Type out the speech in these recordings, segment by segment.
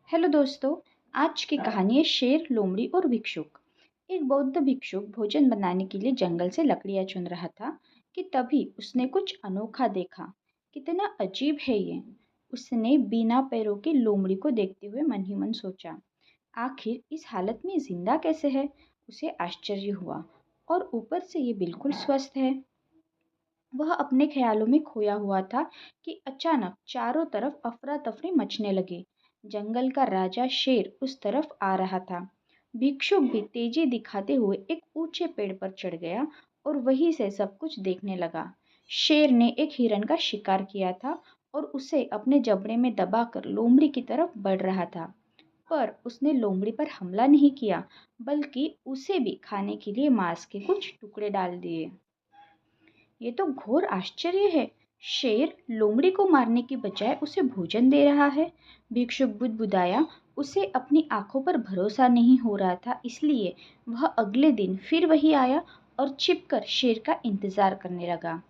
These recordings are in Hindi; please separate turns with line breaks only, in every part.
हेलो दोस्तों। आज की कहानी है शेर, लोमड़ी और भिक्षुक। एक बौद्ध भिक्षुक भोजन बनाने के लिए जंगल से लकड़ियां चुन रहा था कि तभी उसने कुछ अनोखा देखा। कितना अजीब है ये। उसने बिना पैरों की लोमड़ी को देखते हुए मन ही मन सोचा, आखिर इस हालत में जिंदा कैसे है। उसे आश्चर्य हुआ और ऊपर से ये बिल्कुल स्वस्थ है। वह अपने ख्यालों में खोया हुआ था कि अचानक चारों तरफ अफरा तफरी मचने लगी। जंगल का राजा शेर उस तरफ आ रहा था। भिक्षुक भी तेजी दिखाते हुए एक ऊंचे पेड़ पर चढ़ गया और वहीं से सब कुछ देखने लगा। शेर ने एक हिरन का शिकार किया था और उसे अपने जबड़े में दबाकर लोमड़ी की तरफ बढ़ रहा था। पर उसने लोमड़ी पर हमला नहीं किया, बल्कि उसे भी खाने के लिए मांस के कुछ टुकड़े डाल दिए। ये तो घोर आश्चर्य है। शेर लोमड़ी को मारने की बजाय उसे भोजन दे रहा है। भिक्षुक बुदबुदाया। उसे अपनी आंखों पर भरोसा नहीं हो रहा था, इसलिए वह अगले दिन फिर वही आया और छिपकर शेर का इंतजार करने लगा।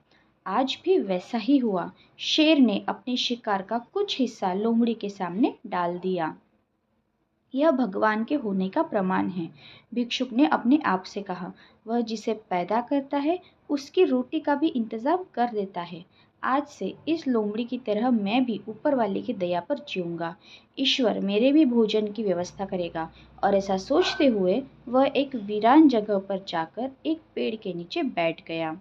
आज भी वैसा ही हुआ। शेर ने अपने शिकार का कुछ हिस्सा लोमड़ी के सामने डाल दिया। यह भगवान के होने का प्रमाण है, भिक्षुक ने अपने आप से कहा। वह जिसे पैदा करता है उसकी रोटी का भी इंतजाम कर देता है। आज से इस लोमड़ी की तरह मैं भी ऊपर वाले की दया पर जीऊंगा। ईश्वर मेरे भी भोजन की व्यवस्था करेगा। और ऐसा सोचते हुए वह एक वीरान जगह पर जाकर एक पेड़ के नीचे बैठ गया।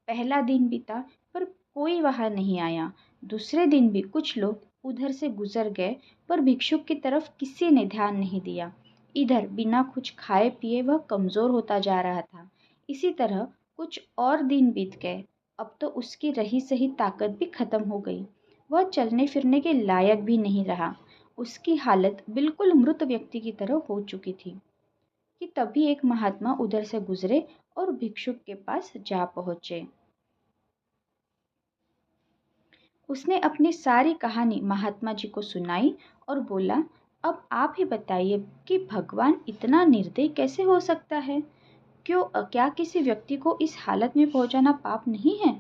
पहला दिन बीता, पर कोई वहां नहीं आया। दूसरे दिन भी कुछ लोग उधर से गुजर गए, पर भिक्षुक की तरफ किसी ने ध्यान नहीं दिया। इधर बिना कुछ खाए पिए वह कमजोर होता जा रहा था। इसी तरह कुछ और दिन बीत गए। अब तो उसकी रही सही ताकत भी खत्म हो गई। वह चलने फिरने के लायक भी नहीं रहा। उसकी हालत बिल्कुल मृत व्यक्ति की तरह हो चुकी थी कि तभी एक महात्मा उधर से गुजरे और भिक्षुक के पास जा पहुंचे। उसने अपनी सारी कहानी महात्मा जी को सुनाई और बोला, अब आप ही बताइए कि भगवान इतना निर्दयी कैसे हो सकता है। क्या किसी व्यक्ति को इस हालत में पहुंचाना पाप नहीं है?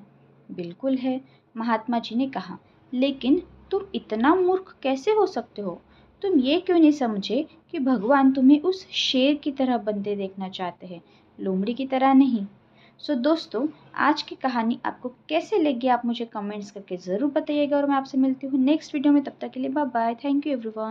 बिल्कुल है, महात्मा जी ने कहा। लेकिन तुम इतना मूर्ख कैसे हो सकते हो? तुम ये क्यों नहीं समझे कि भगवान तुम्हें उस शेर की तरह बंदे देखना चाहते हैं, लोमड़ी की तरह नहीं। सो दोस्तों, आज की कहानी आपको कैसे लगी आप मुझे कमेंट्स करके ज़रूर बताइएगा और मैं आपसे मिलती हूँ नेक्स्ट वीडियो में। तब तक के लिए bye bye. Thank you everyone.